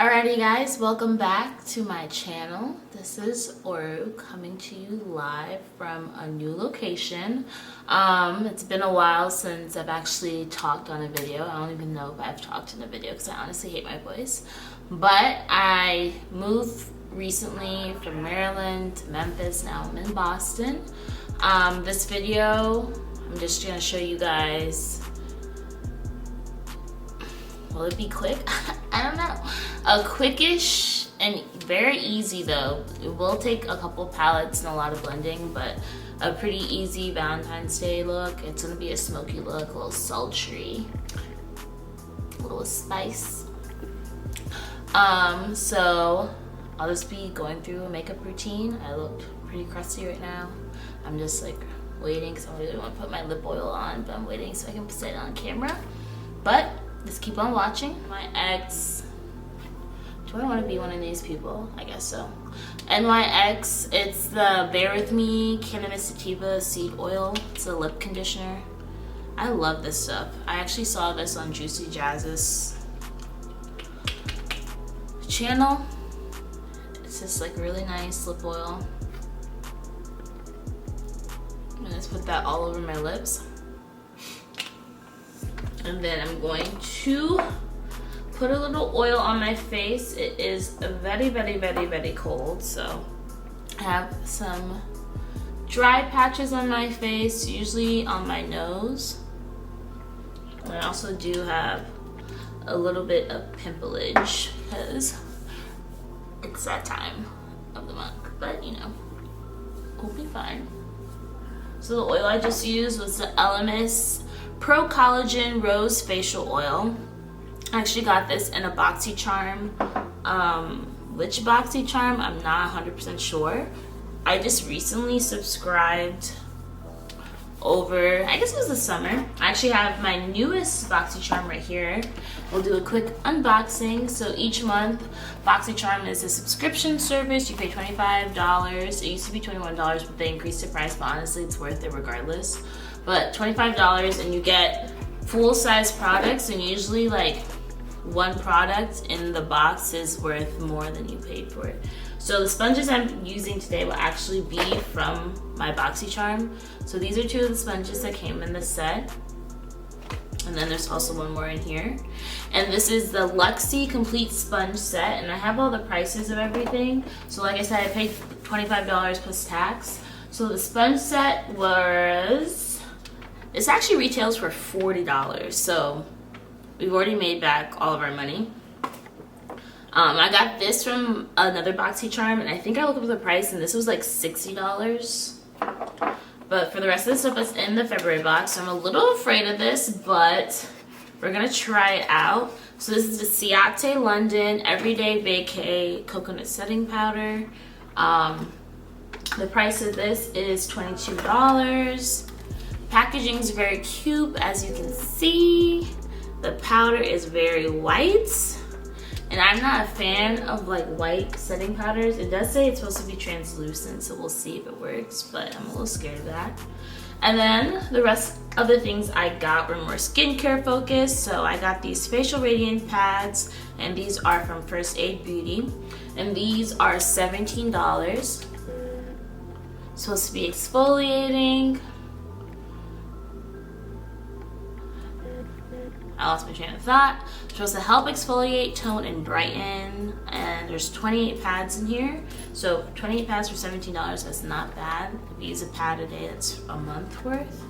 Alrighty guys, welcome back to my channel. This is Oru coming to you live from a new location. It's been a while since I've actually talked on a video. I don't even know if I've talked in a video because I honestly hate my voice. But I moved recently from Maryland to Memphis. Now I'm in Boston. This video, I'm just gonna show you guys. Will it be quick? I don't know. A quickish and very easy though. It will take a couple palettes and a lot of blending, but a pretty easy Valentine's Day look. It's gonna be a smoky look, a little sultry, a little spice. So I'll just be going through a makeup routine. I look pretty crusty right now. I'm just like waiting because I really want to put my lip oil on, but I'm waiting so I can put it on camera. But just keep on watching. My ex, do I want to be one of these people? I guess so. And my ex, it's the Bear With Me Cannabis Sativa Seed Oil. It's a lip conditioner. I love this stuff. I actually saw this on Juicy Jazz's channel. It's just like really nice lip oil. I'm gonna just put that all over my lips. And then I'm going to put a little oil on my face. It is very, very, very, very cold. So I have some dry patches on my face, usually on my nose. And I also do have a little bit of pimpleage because it's that time of the month. But you know, we'll be fine. So the oil I just used was the Elemis Pro Collagen Rose Facial Oil. I actually got this in a Boxycharm. Which Boxycharm? I'm not 100% sure. I just recently subscribed over, I guess it was the summer. I actually have my newest Boxycharm right here. We'll do a quick unboxing. So each month, Boxycharm is a subscription service. You pay $25. It used to be $21, but they increased the price, but honestly, it's worth it regardless. But $25 and you get full-size products, and usually like one product in the box is worth more than you paid for it. So the sponges I'm using today will actually be from my Boxycharm. So these are two of the sponges that came in the set. And then there's also one more in here. And this is the Luxie Complete Sponge Set, and I have all the prices of everything. So like I said, I paid $25 plus tax. So the sponge set was, this actually retails for $40. So we've already made back all of our money. I got this from another Boxycharm, and I think I looked up the price, and this was like $60. But for the rest of the stuff that's in the February box, I'm a little afraid of this, but we're gonna try it out. So this is the Ciate London Everyday Vacay Coconut Setting Powder. The price of this is $22. Packaging is very cute, as you can see. The powder is very white. And I'm not a fan of like white setting powders. It does say it's supposed to be translucent, so we'll see if it works, but I'm a little scared of that. And then the rest of the things I got were more skincare focused. So I got these facial Radiance Pads, and these are from First Aid Beauty. And these are $17. Supposed to be exfoliating. I lost my train of thought. It's supposed to help exfoliate, tone, and brighten. And there's 28 pads in here. So 28 pads for $17, that's not bad. If you use a pad a day, that's a month worth.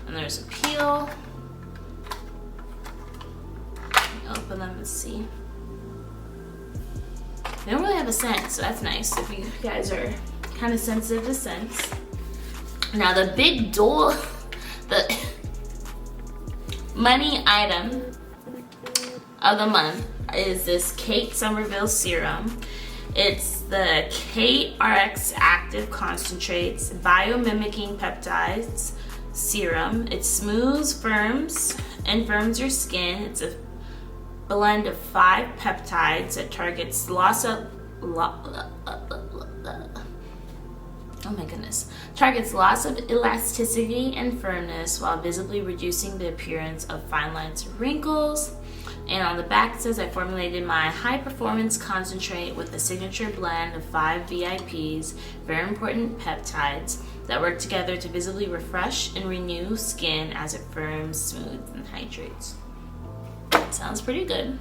And there's a peel. Open them and see. They don't really have a scent, so that's nice if you guys are kind of sensitive to scents. Now the big doll, the money item of the month is this Kate Somerville serum. It's the Kate RX Active Concentrates Biomimicking Peptides Serum. It smooths, firms, and firms your skin. It's a blend of 5 peptides that targets targets loss of elasticity and firmness while visibly reducing the appearance of fine lines and wrinkles. And on the back it says, I formulated my high performance concentrate with a signature blend of 5 VIPs, very important peptides, that work together to visibly refresh and renew skin as it firms, smooths, and hydrates. Sounds pretty good.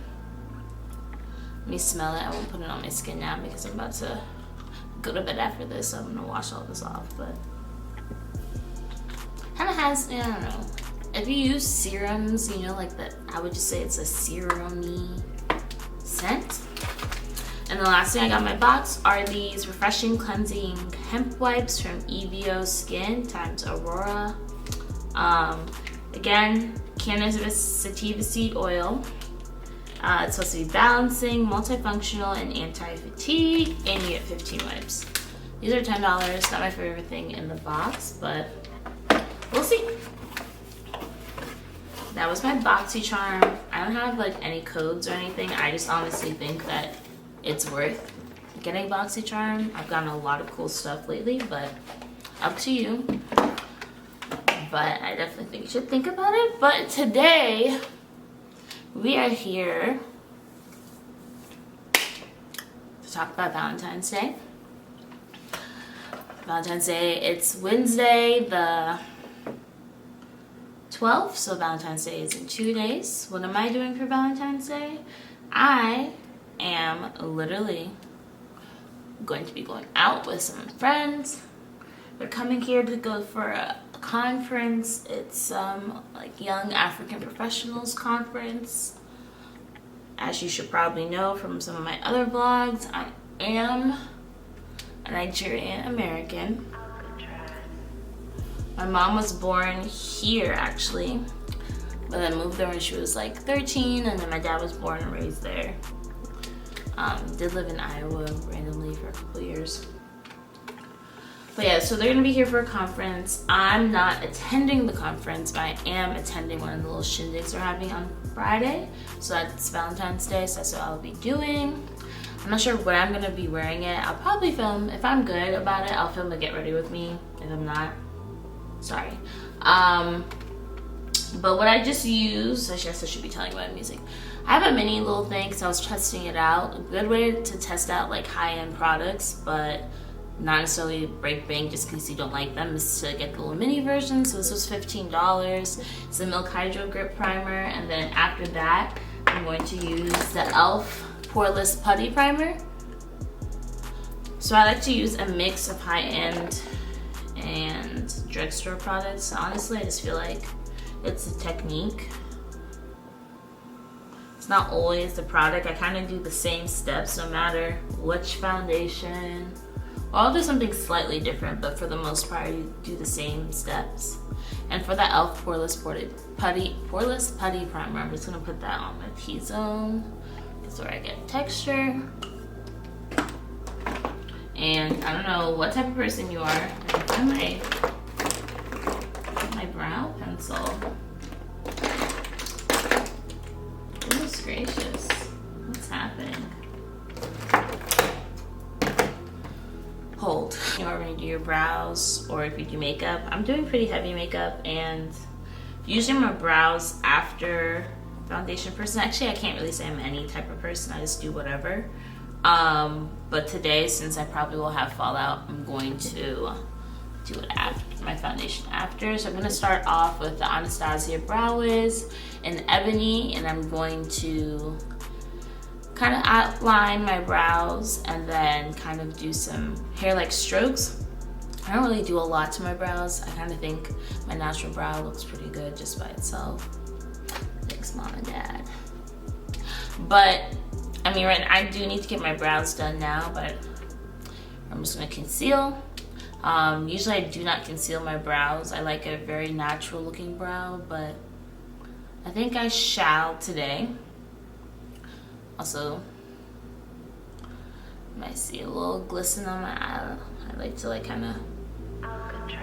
Let me smell it. I won't put it on my skin now because I'm about to go to bed after this, so I'm gonna wash all this off. But kind of has, I don't know. If you use serums, you know, like that, I would just say it's a serum-y scent. And the last thing I got in my box are these refreshing cleansing hemp wipes from EVO Skin times Aurora. Again, cannabis sativa seed oil. It's supposed to be balancing, multifunctional, and anti-fatigue, and you get 15 wipes. These are $10. Not my favorite thing in the box, but we'll see. That was my Boxycharm. I don't have like any codes or anything. I just honestly think that it's worth getting Boxycharm. I've gotten a lot of cool stuff lately, but up to you. But I definitely think you should think about it. But today, we are here to talk about Valentine's Day. Valentine's Day, it's Wednesday the 12th, so Valentine's Day is in 2 days. What am I doing for Valentine's Day? I am literally going to be going out with some friends. We're coming here to go for a conference. It's like Young African Professionals conference. As you should probably know from some of my other vlogs, I am a Nigerian American. My mom was born here actually, but then moved there when she was like 13, and then my dad was born and raised there. Did live in Iowa randomly for a couple years. But yeah, so they're gonna be here for a conference. I'm not attending the conference, but I am attending one of the little shindigs they're having on Friday. So that's Valentine's Day, so that's what I'll be doing. I'm not sure what I'm gonna be wearing it. I'll probably film, if I'm good about it, I'll film a get ready with me. If I'm not, sorry. But what I just use, I guess I should be telling you what I'm using. I have a mini little thing because I was testing it out. A good way to test out like high-end products, but not necessarily break bank just in case you don't like them, is to get the little mini version. So this was $15. It's a Milk Hydrogrip primer, and then after that, I'm going to use the e.l.f. Poreless Putty primer. So I like to use a mix of high-end and drugstore products. Honestly, I just feel like it's a technique. It's not always the product. I kind of do the same steps no matter which foundation. Well, I'll do something slightly different, but for the most part, you do the same steps. And for the e.l.f. Poreless Putty primer, I'm just gonna put that on my T-zone. That's where I get texture. And I don't know what type of person you are. I can find my brow pencil. Goodness gracious, what's happening? Hold. You know, when you do your brows or if you do makeup, I'm doing pretty heavy makeup, and usually my brows after foundation person. Actually, I can't really say I'm any type of person. I just do whatever. But today, since I probably will have fallout, I'm going to do it after my foundation after. So I'm going to start off with the Anastasia Brow Wiz in Ebony, and I'm going to kind of outline my brows and then kind of do some hair-like strokes. I don't really do a lot to my brows. I kind of think my natural brow looks pretty good just by itself. Thanks, Mom and Dad. But I mean, I do need to get my brows done now, but I'm just gonna conceal. Usually I do not conceal my brows. I like a very natural looking brow, but I think I shall today. Also, you might see a little glisten on my eye. I like to like kind of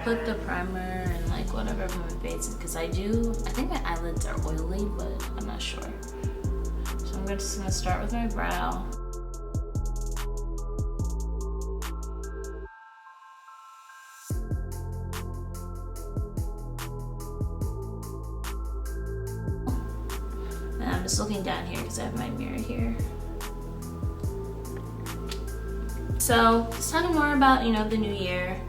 put the primer and like whatever on my face, because I think my eyelids are oily, but I'm not sure. So I'm just gonna start with my brow. just looking down here because I have my mirror here. So just talking more about, you know, the new year.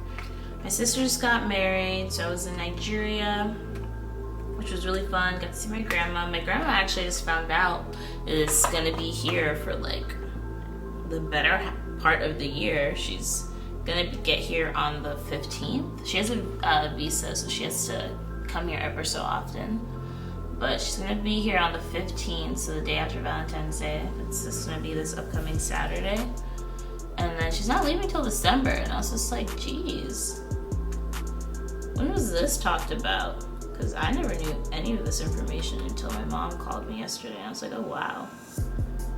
My sister just got married, so I was in Nigeria, which was really fun. Got to see my grandma. My grandma actually just found out is gonna be here for like the better part of the year. She's gonna get here on the 15th. She has a visa, so she has to come here ever so often. But she's gonna be here on the 15th, so the day after Valentine's Day. It's just gonna be this upcoming Saturday. And then she's not leaving till December, and I was just like, geez, when was this talked about? Because I never knew any of this information until my mom called me yesterday. I was like, oh wow.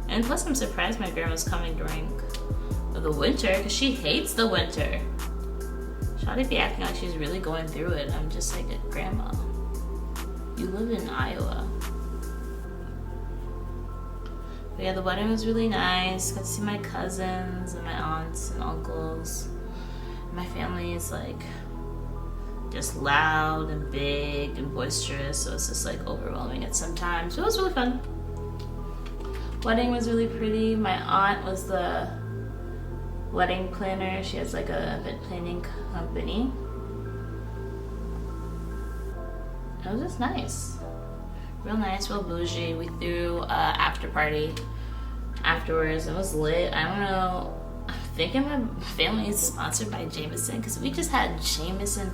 And plus I'm surprised my grandma's coming during the winter, because she hates the winter. Shady be acting like she's really going through it. I'm just like, grandma, you live in Iowa. But yeah, the wedding was really nice. Got to see my cousins and my aunts and uncles. My family is like just loud and big and boisterous, so it's just like overwhelming at some times. But it was really fun. Wedding was really pretty. My aunt was the wedding planner. She has like a event planning company. It was just nice. Real nice, real bougie. We threw after party afterwards. It was lit. I don't know. I'm thinking my family is sponsored by Jameson, because we just had Jameson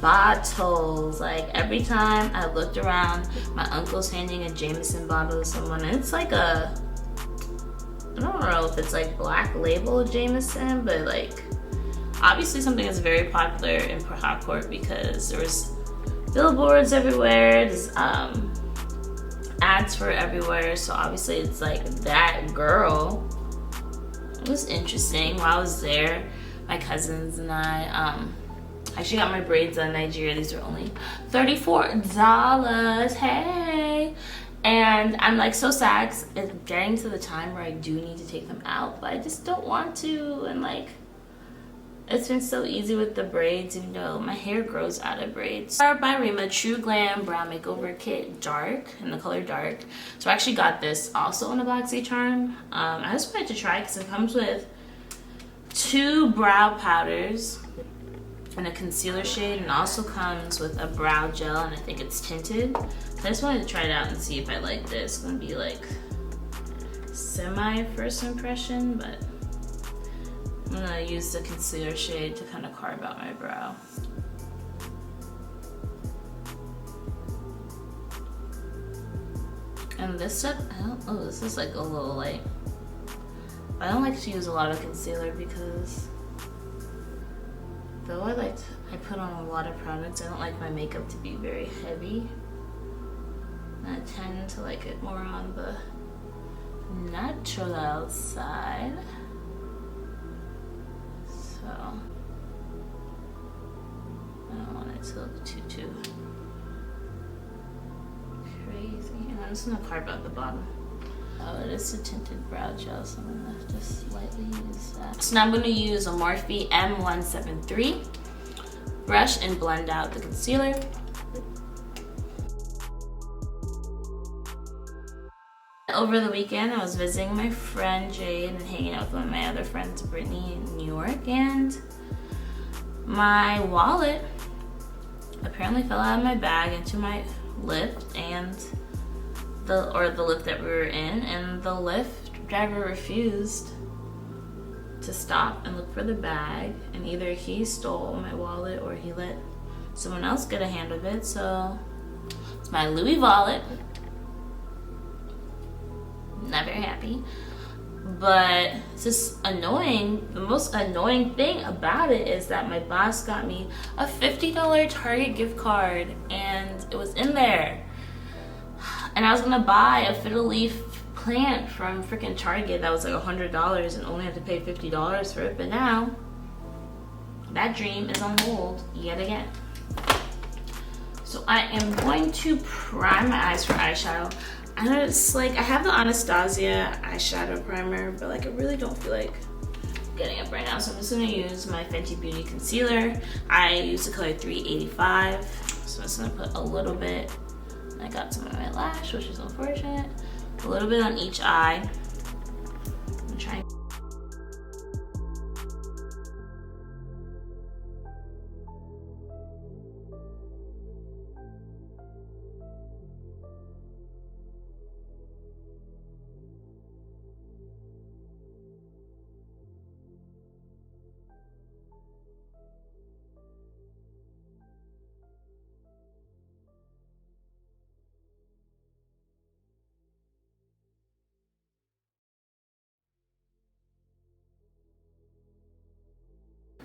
bottles. Like every time I looked around, my uncle's handing a Jameson bottle to someone. And it's like a, I don't know if it's like black label Jameson, but like obviously something that's very popular in Hot Court, because there was billboards everywhere. There's ads for everywhere, so obviously it's like that girl. It was interesting. While I was there, my cousins and I actually got my braids done in Nigeria. These were only $34. Hey, and I'm like so sad, 'cause it's getting to the time where I do need to take them out, but I just don't want to. And like, it's been so easy with the braids, even though my hair grows out of braids. By Rima True Glam Brow Makeover Kit Dark, in the color dark. So I actually got this also in a Boxycharm. I just wanted to try, because it comes with 2 brow powders and a concealer shade, and also comes with a brow gel, and I think it's tinted. So I just wanted to try it out and see if I like this. It's gonna be like semi first impression, but I'm gonna use the concealer shade to kind of carve out my brow. And this stuff, oh, this is like a little light. I don't like to use a lot of concealer, because though I put on a lot of products, I don't like my makeup to be very heavy. I tend to like it more on the natural side. So I don't want it to look too crazy. And I'm just gonna carve out the bottom. Oh, it is a tinted brow gel, so I'm gonna just lightly use that. So now I'm gonna use a Morphe M173 brush and blend out the concealer. Over the weekend, I was visiting my friend Jade and hanging out with one of my other friends, Brittany, in New York, and my wallet apparently fell out of my bag into my Lyft, and the Lyft that we were in, and the Lyft driver refused to stop and look for the bag, and either he stole my wallet or he let someone else get a hand of it. So it's my Louis wallet. Not very happy, but it's just annoying. The most annoying thing about it is that my boss got me a $50 Target gift card, and it was in there, and I was gonna buy a fiddle leaf plant from freaking Target that was like $100 and only had to pay $50 for it. But now that dream is on hold yet again. So I am going to prime my eyes for eyeshadow. And it's like, I have the Anastasia eyeshadow primer, but like I really don't feel like getting up right now. So I'm just gonna use my Fenty Beauty Concealer. I use the color 385. So I'm just gonna put a little bit. I got some on my lash, which is unfortunate. A little bit on each eye. I'm trying.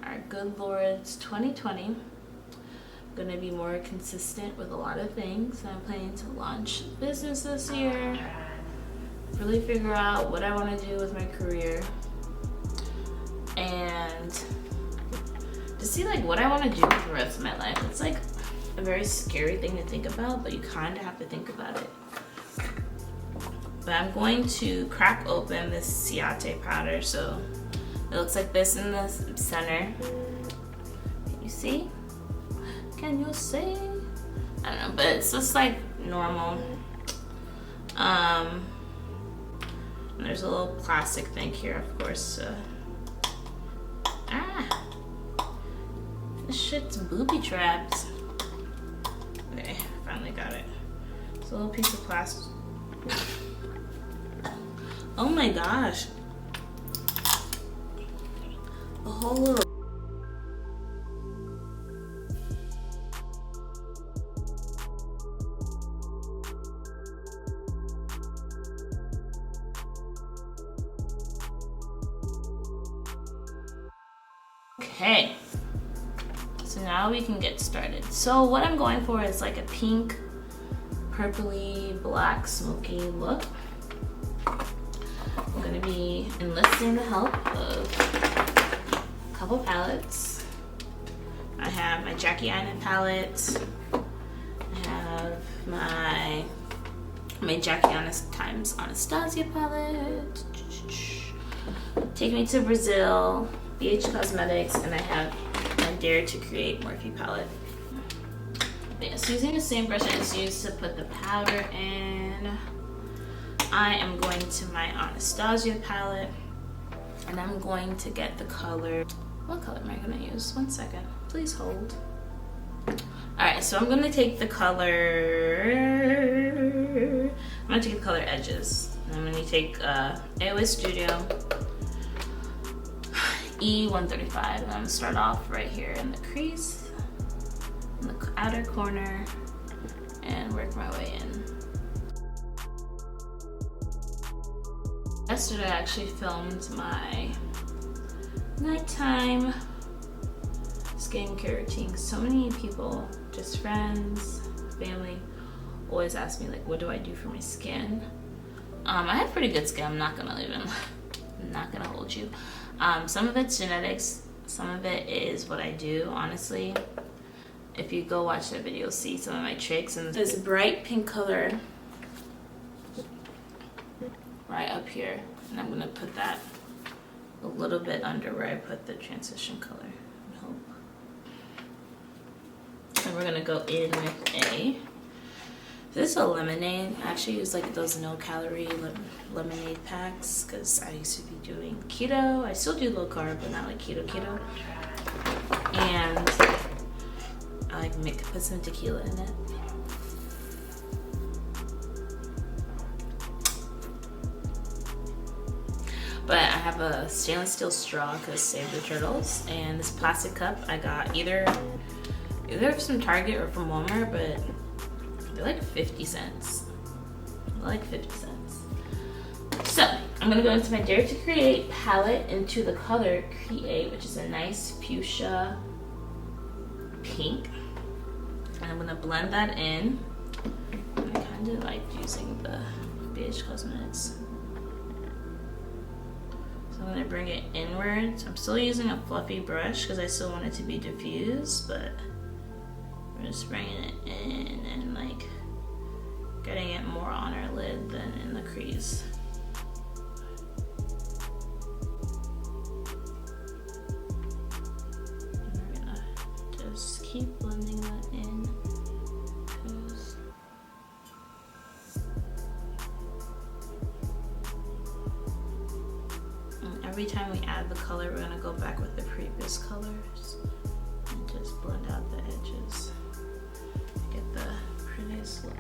Our good Lord's 2020. I'm gonna be more consistent with a lot of things. I'm planning to launch business this year, really figure out what I want to do with my career, and to see like what I want to do for the rest of my life. It's like a very scary thing to think about, but you kind of have to think about it. But I'm going to crack open this Ciate powder, so it looks like this in the center. Can you see? Can you see? I don't know, but it's just like normal. And there's a little plastic thing here, of course. This shit's booby trapped. Okay, finally got it. It's a little piece of plastic. Oh my gosh. A whole little. Okay, so now we can get started. So what I'm going for is like a pink, purpley, black, smoky look. I'm gonna be enlisting the help of a couple palettes. I have my Aina palette. I have my Aina times Anastasia palette. Take Me to Brazil, BH Cosmetics, and I have my Dare to Create Morphe palette. But yeah, so using the same brush I just used to put the powder in, I am going to my Anastasia palette, and I'm going to get the color. What color am I gonna use? 1 second, please hold. Alright, so I'm gonna take the color, Edges. I'm gonna take AOS Studio E135. I'm gonna start off right here in the crease, in the outer corner, and work my way in. Yesterday I actually filmed my nighttime skincare routine. So many people, just friends, family, always ask me like, what do I do for my skin? I have pretty good skin, I'm not gonna hold you. Some of it's genetics, some of it is what I do, honestly. If you go watch that video, you'll see some of my tricks. And this bright pink color right up here, and I'm gonna put that a little bit under where I put the transition color, I hope. And we're gonna go in with this is a lemonade. I actually use like those no-calorie lemonade packs because I used to be doing keto. I still do low carb, but not like keto. And I like put some tequila in it. But I have a stainless steel straw because save the turtles, and this plastic cup I got either from Target or from Walmart, but they're like 50 cents. So I'm gonna go into my Dare to Create palette into the color Create, which is a nice fuchsia pink, and I'm gonna blend that in. I kind of like using the BH Cosmetics. I'm gonna bring it inwards. I'm still using a fluffy brush because I still want it to be diffused, but I'm just bringing it in and like getting it more on our lid than in the crease. And we're gonna just keep blending that in. every time we add the color, we're gonna go back with the previous colors and just blend out the edges. Get the prettiest look.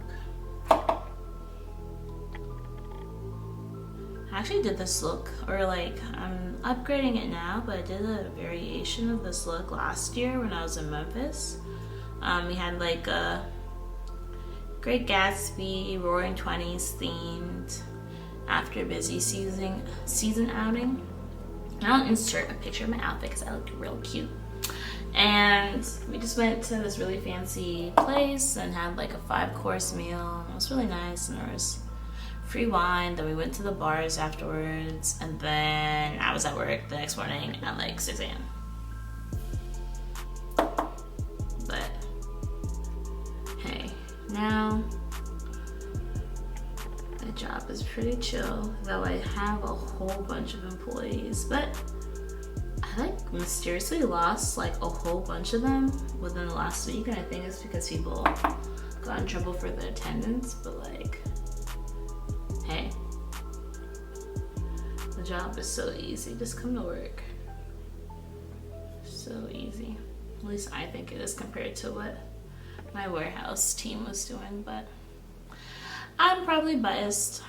I actually did this look, or like I'm upgrading it now, but I did a variation of this look last year when I was in Memphis. We had like a Great Gatsby, Roaring 20s themed after busy season outing. I'll insert a picture of my outfit because I looked real cute. And we just went to this really fancy place and had like a 5-course meal. It was really nice, and there was free wine. Then we went to the bars afterwards, and then I was at work the next morning at like 6 a.m. But hey, now my job is pretty chill, though I have a whole bunch of employees, but I like mysteriously lost like a whole bunch of them within the last week, and I think it's because people got in trouble for their attendance. But like, hey, the job is so easy. Just come to work. So easy. At least I think it is compared to what my warehouse team was doing, but I'm probably biased.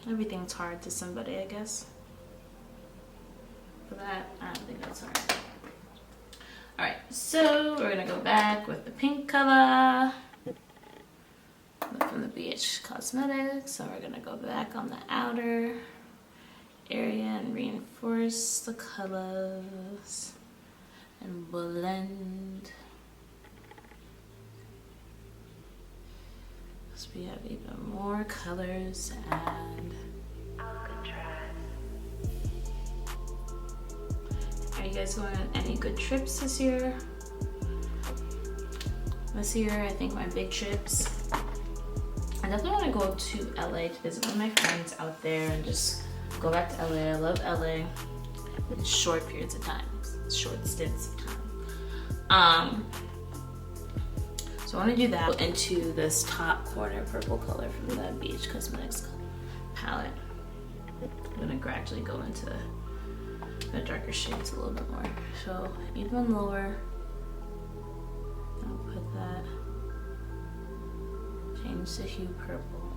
Everything's hard to somebody, I guess. For that, I don't think that's hard. Alright, so we're gonna go back with the pink color from the BH Cosmetics. So we're gonna go back on the outer area and reinforce the colors and blend. So we have even more colors and are you guys going on any good trips this year? This year, I think my big trips, I definitely want to go to LA to visit one of my friends out there and just go back to LA. I love LA in short periods of time, short stints of time. So I want to do that into this top corner purple color from the BH Cosmetics palette. I'm going to gradually go into the darker shades a little bit more. So even lower, I'll put that, change the hue purple.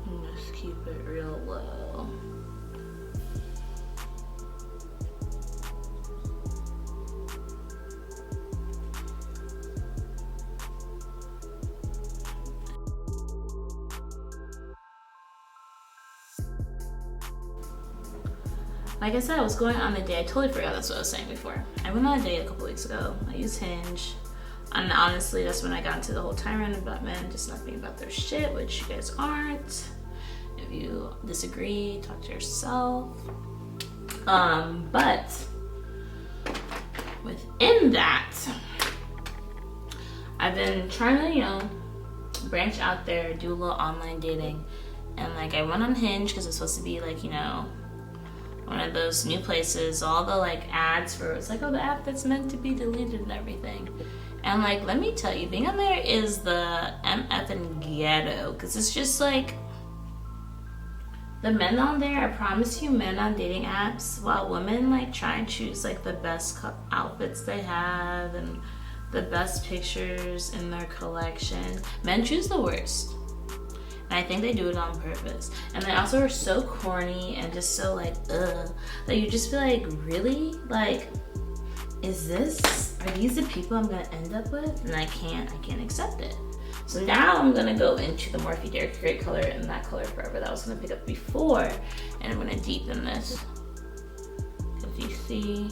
And just keep it real low. Like I said, I was going on a date. I totally forgot that's what I was saying before. I went on a date a couple weeks ago. I used Hinge. And honestly, that's when I got into the whole tirade about men just not being about their shit, which you guys aren't. If you disagree, talk to yourself. But within that, I've been trying to, branch out there, do a little online dating. And like I went on Hinge because it's supposed to be like, one of those new places, all the like ads for it's like, oh, the app that's meant to be deleted and everything. And like, let me tell you, being on there is the MF and ghetto, because it's just like the men on there, I promise you, men on dating apps, while women like try and choose like the best outfits they have and the best pictures in their collection, men choose the worst. And I think they do it on purpose. And they also are so corny and just so like, ugh. That you just feel like, really? Like, are these the people I'm gonna end up with? And I can't accept it. So now I'm gonna go into the Morphe Dark Gray color and that color forever that I was gonna pick up before. And I'm gonna deepen this. If you see,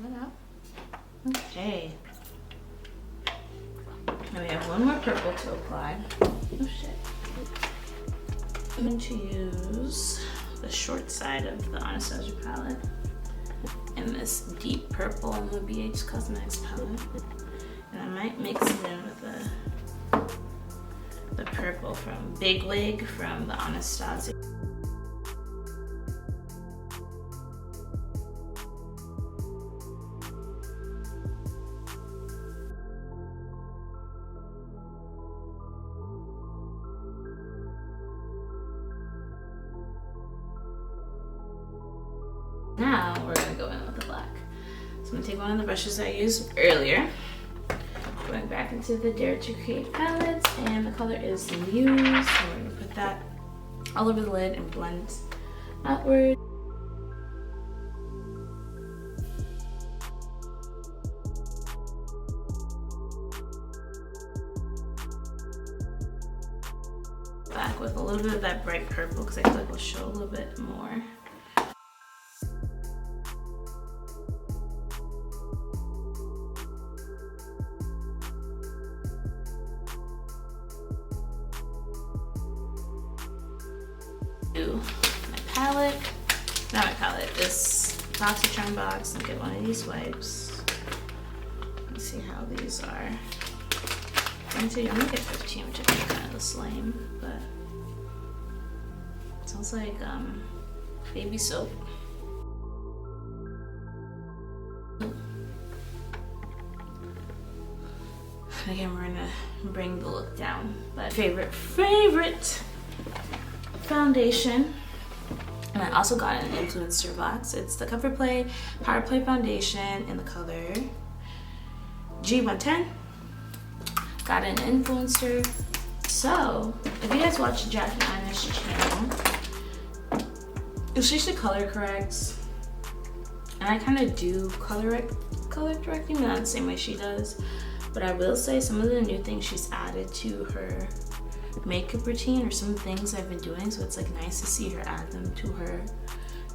that out. Okay. And we have one more purple to apply. Oh shit. I'm going to use the short side of the Anastasia palette in this deep purple on the BH Cosmetics palette. And I might mix it in with the purple from Big Wig from the Anastasia. Now we're gonna go in with the black. So I'm gonna take one of the brushes I used earlier, going back into the Dare to Create palettes, and the color is Muse. So we're gonna put that all over the lid and blend outward. Back with a little bit of that bright purple because I feel like it'll show a little bit more. This Boxycharm box, and get one of these wipes. Let's see how these are. I'm gonna get 15, which I think is kind of lame, but it smells like baby soap. Again, we're gonna bring the look down. But favorite foundation. And I also got an influencer box. It's the Coverplay Powerplay foundation in the color G110. Got an influencer. So, if you guys watch Jack and Aina's channel, she should color corrects. And I kind of do color correcting, but not the same way she does. But I will say some of the new things she's added to her makeup routine, or some things I've been doing, so it's like nice to see her add them to her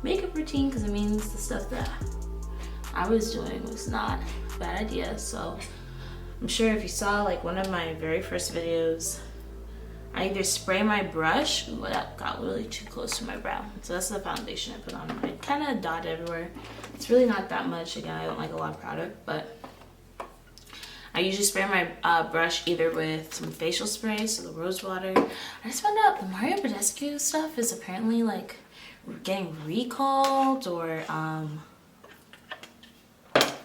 makeup routine, because it means the stuff that I was doing was not a bad idea. So I'm sure if you saw like one of my very first videos, I either spray my brush, but that got really too close to my brow. So that's the foundation I put on. I kind of dot everywhere. It's really not that much. Again, I don't like a lot of product, but I usually spray my brush either with some facial spray, so the rose water. I just found out the Mario Badescu stuff is apparently like getting recalled, or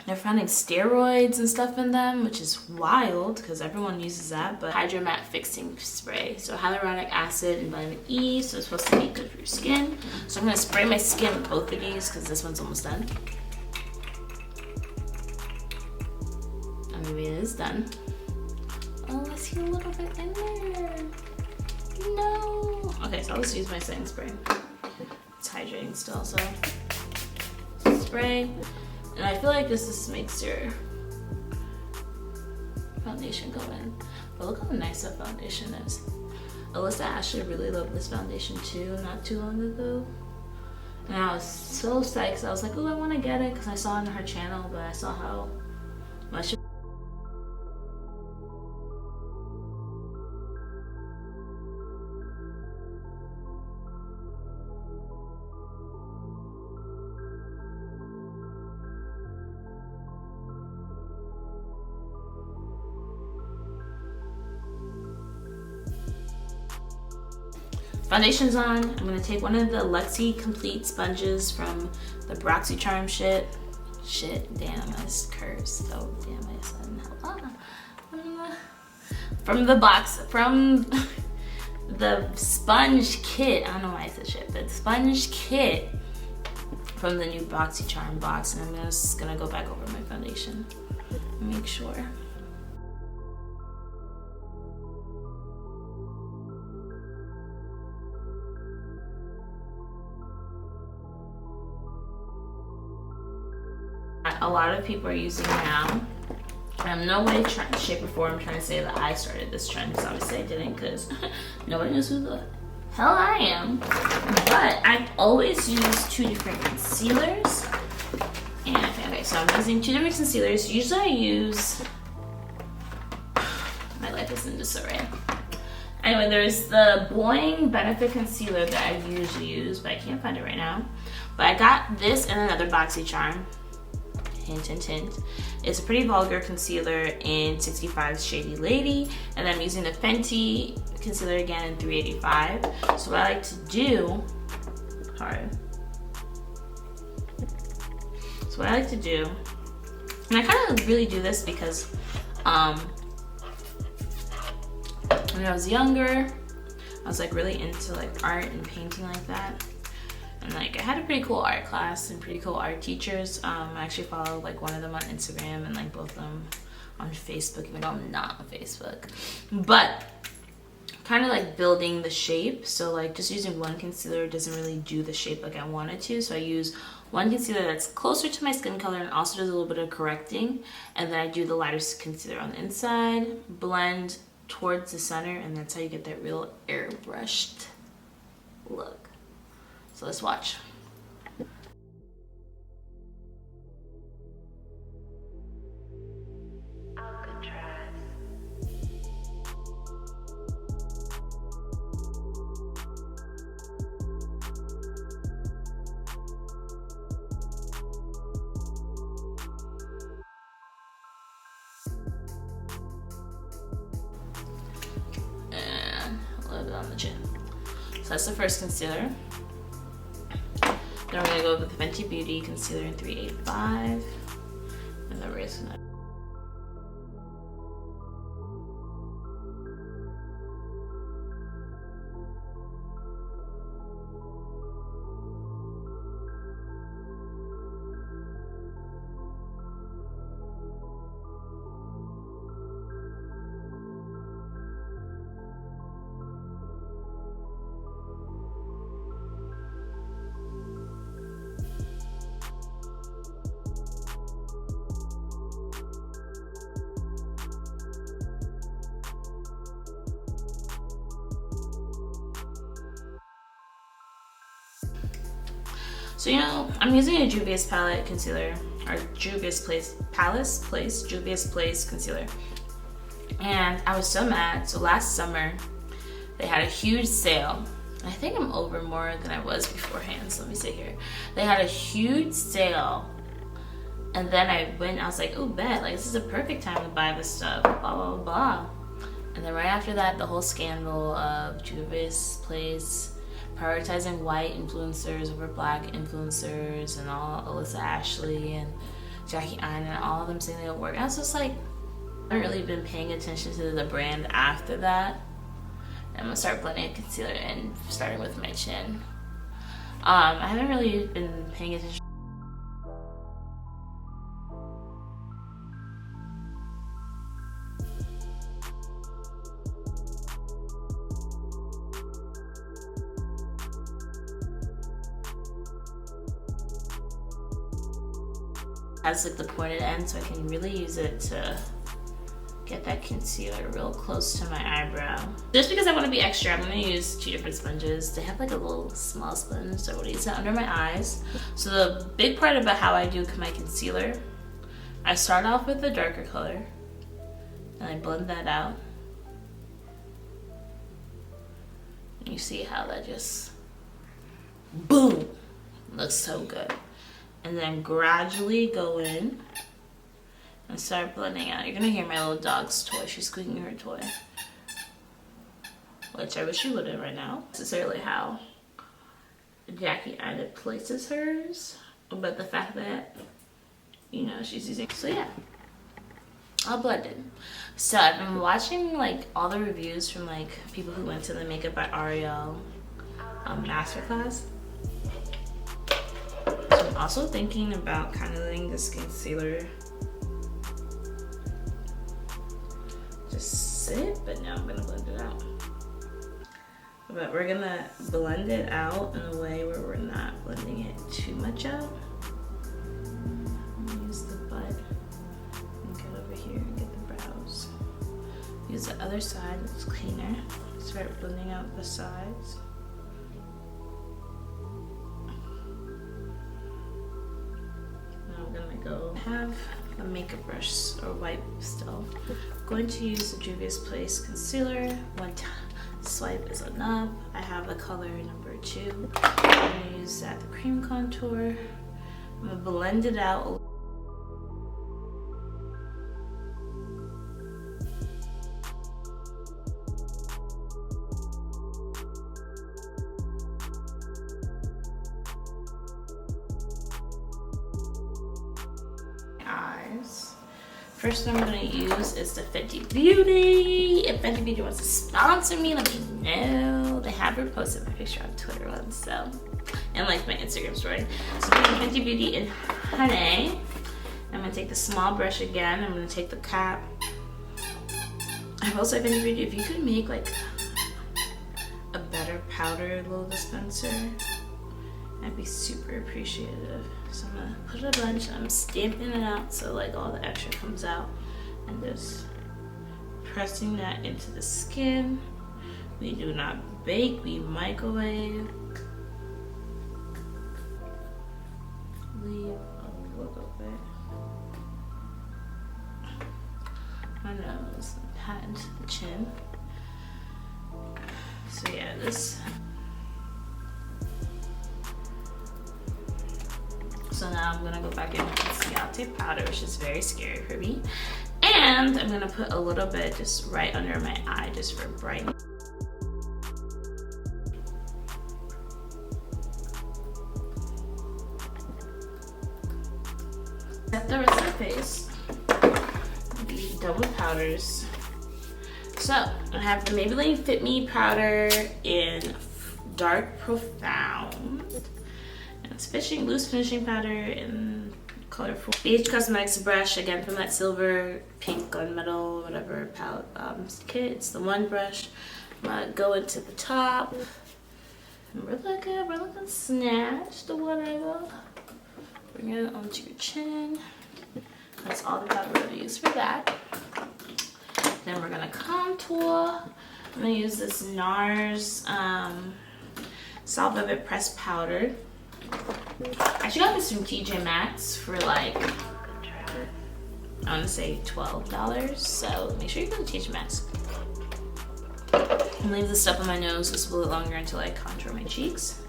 they're finding steroids and stuff in them, which is wild because everyone uses that. But Hyrdamatte fixing spray, so hyaluronic acid and vitamin E, so it's supposed to be good for your skin. So I'm gonna spray my skin with both of these because this one's almost done. Maybe it is done. Oh, I see a little bit in there. No. Okay, so I'll just use my setting spray. It's hydrating still, so spray. And I feel like this just makes your foundation go in. But look how nice that foundation is. Alyssa actually really loved this foundation too, not too long ago. And I was so psyched because I was like, oh, I want to get it because I saw it on her channel, but I saw how much. Foundation's on. I'm gonna take one of the Luxie Complete sponges from the Boxycharm damn, this curves so damn I said from the sponge kit. I don't know why I said shit, but the sponge kit from the new Boxycharm box, and I'm just gonna go back over my foundation and make sure. A lot of people are using now. I'm no way, shape, or form trying to say that I started this trend, because obviously I didn't, because nobody knows who the hell I am. But I've always used two different concealers. And okay, so I'm using 2 different concealers. Usually I use, my life is in disarray. Anyway, there's the Boing Benefit Concealer that I usually use, but I can't find it right now. But I got this and another Boxycharm. Hint, hint, hint. It's a pretty vulgar concealer in 65 Shady Lady, and I'm using the Fenty concealer again in 385. So what I like to do, and I kind of really do this because when I was younger, I was like really into like art and painting like that. And like I had a pretty cool art class and pretty cool art teachers. I actually follow like one of them on Instagram and like both of them on Facebook, even though I'm not on Facebook. But kind of like building the shape. So like just using one concealer doesn't really do the shape like I wanted to. So I use one concealer that's closer to my skin color and also does a little bit of correcting. And then I do the lighter concealer on the inside, blend towards the center, and that's how you get that real airbrushed look. So let's watch. And a little bit on the chin. So that's the first concealer. Then we're gonna go with the Fenty Beauty Concealer in 385. And then we're gonna So you know, I'm using a Juvia's palette concealer, or Juvia's Place concealer. And I was so mad. So last summer, they had a huge sale. I think I'm over more than I was beforehand, so let me sit here. They had a huge sale. And then I went, I was like, oh, bet, like this is a perfect time to buy this stuff, blah, blah, blah. And then right after that, the whole scandal of Juvia's Place prioritizing white influencers over black influencers, and all Alyssa Ashley and Jackie Aina and all of them saying they don't work. I was just like, I haven't really been paying attention to the brand after that. And I'm gonna start blending a concealer and starting with my chin. I haven't really been paying attention. Has like the pointed end, so I can really use it to get that concealer real close to my eyebrow. Just because I want to be extra, I'm going to use 2 different sponges. They have like a little small sponge, so I want to use it under my eyes. So the big part about how I do my concealer, I start off with the darker color and I blend that out. And you see how that just, boom, looks so good. And then gradually go in and start blending out. You're gonna hear my little dog's toy. She's squeaking her toy, which I wish she wouldn't right now. Necessarily how Jackie Aina places hers, but the fact that, you know, she's using. So yeah, I'll blend it. So I've been watching like all the reviews from like people who went to the Makeup by Ariel masterclass. So I'm also thinking about kind of letting this concealer just sit, but now I'm gonna blend it out. But we're gonna blend it out in a way where we're not blending it too much out. I'm gonna use the butt and get over here and get the brows. Use the other side, it's cleaner. Start blending out the sides. Now I'm gonna go a makeup brush or wipe still. I'm going to use the Juvia's Place concealer. One swipe is enough. I have the color number 2. I'm going to use that, the cream contour. I'm going to blend it out. First one I'm going to use is the Fenty Beauty. If Fenty Beauty wants to sponsor me, let me know. They have reposted my picture on Twitter once, so, and like my Instagram story. So I'm doing Fenty Beauty in Honey. I'm going to take the small brush again. I'm going to take the cap. I've also Fenty Beauty, if you could make like a better powder little dispenser, I'd be super appreciative. So I'm gonna put a bunch, I'm stamping it out so like all the extra comes out, and just pressing that into the skin. We do not bake, we microwave. Leave a little bit. My nose, pat into the chin. So yeah, this. So now I'm gonna go back in with the Ciate powder, which is very scary for me. And I'm gonna put a little bit just right under my eye, just for brightening. Set the rest of the face. Be done with powders. So I have the Maybelline FITme powder in Dark Profound. It's loose finishing powder in colorful. BH Cosmetics brush, again from that silver, pink, gunmetal, whatever palette kit. It's the one brush. I'm gonna go into the top. We're looking snatched or whatever. Bring it onto your chin. That's all the powder we're gonna use for that. Then we're gonna contour. I'm gonna use this NARS Soft Velvet Pressed Powder. I actually got this from TJ Maxx for like, I want to say $12. So make sure you go to TJ Maxx. And leave the stuff on my nose just a little longer until I contour my cheeks.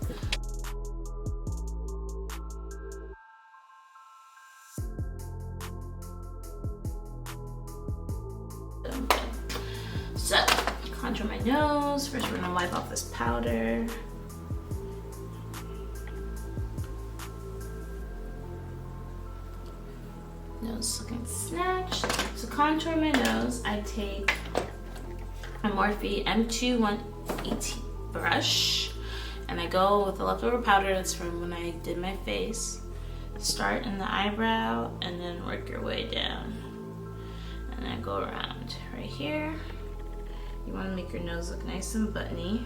So contour my nose. First we're gonna wipe off this powder. Nose looking snatched. To contour my nose, I take a Morphe M2 118 brush, and I go with the leftover powder that's from when I did my face. Start in the eyebrow and then work your way down. And then go around right here. You want to make your nose look nice and buttony.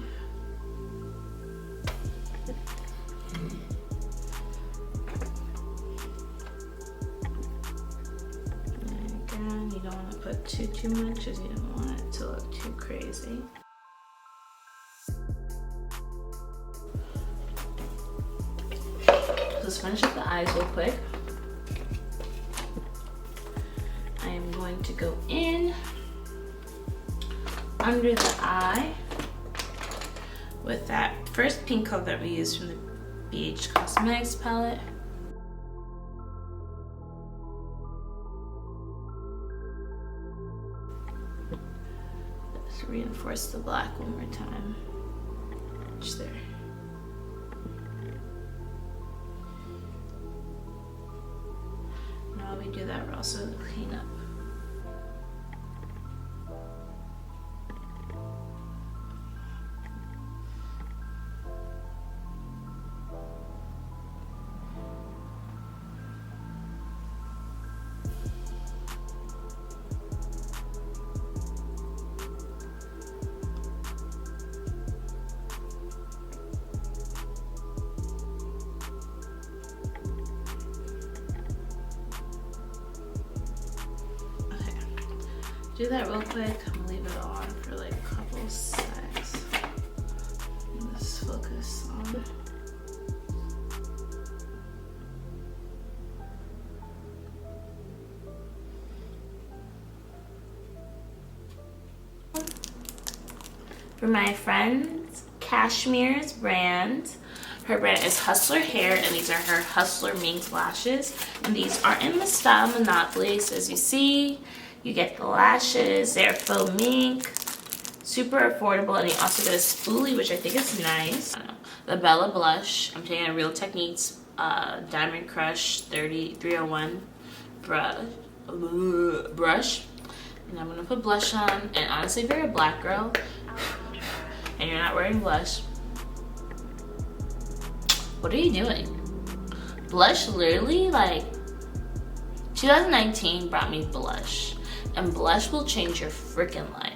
You don't want to put too much because you don't want it to look too crazy. Just finish up the eyes real quick. I am going to go in under the eye with that first pink color that we used from the BH Cosmetics palette. Reinforce the black one more time. Just there. Now we do that, we're also gonna clean up. Do that real quick. I'm gonna leave it on for like a couple seconds. Let's focus on. for my friend Cashmere's brand. Her brand is Hustler Hair, and these are her Hustler Mink lashes. And these are in the style Monopoly. So as you see, you get the lashes. They're faux mink, super affordable, and you also get a spoolie, which I think is nice. I don't know. The Bella blush. I'm taking a Real Techniques Diamond Crush 301 brush. And I'm gonna put blush on. And honestly, if you're a black girl and you're not wearing blush, what are you doing? Blush literally, like, 2019 brought me blush. And blush will change your freaking life.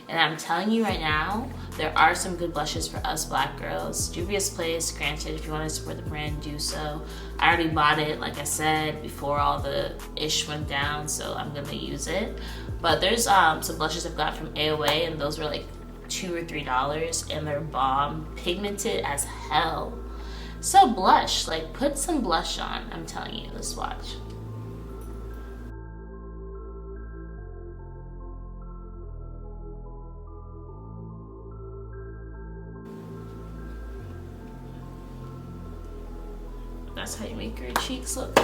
And I'm telling you right now, there are some good blushes for us black girls. Juvia's Place, granted, if you want to support the brand, do so. I already bought it, like I said, before all the ish went down, so I'm gonna use it. But there's some blushes I've got from AOA, and those were like $2 or $3, and they're bomb, pigmented as hell. So blush, like, put some blush on, I'm telling you. Let's watch. That's how you make your cheeks look.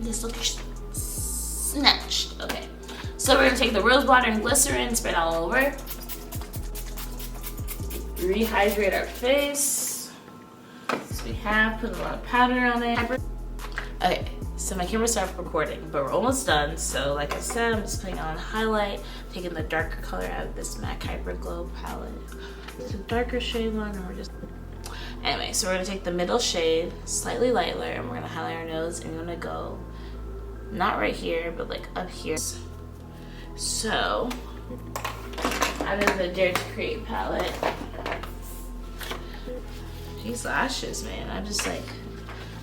This looks snatched. Okay, so we're gonna take the rose water and glycerin, spread all over. Rehydrate our face. So we have put a lot of powder on it. Okay, so my camera started recording, but we're almost done. So like I said, I'm just putting on highlight, taking the darker color out of this MAC Hyper Glow palette. It's a darker shade one, and we're just... Anyway, so we're gonna take the middle shade, slightly lighter, and we're gonna highlight our nose, and we're gonna go, not right here, but like up here. So, out of the Dare to Create palette, these lashes, man, I'm just like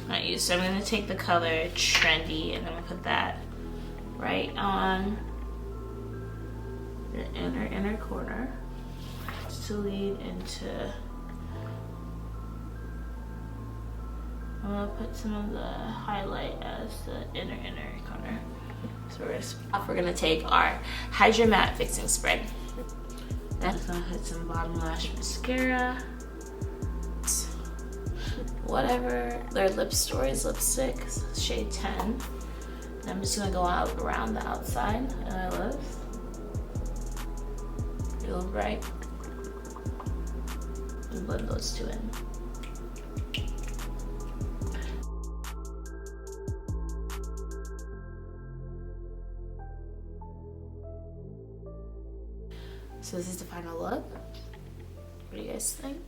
not used. So I'm gonna take the color Trendy, and I'm gonna put that right on the inner corner to lead into. I'm gonna put some of the highlight as the inner corner. So we're gonna take our Hydramatte fixing spray. Next, I'm gonna hit some bottom lash mascara. Whatever their Lip Stories lipstick, shade 10. And I'm just gonna go out around the outside of my lips. A little bright. And blend those two in. So this is the final look. What do you guys think?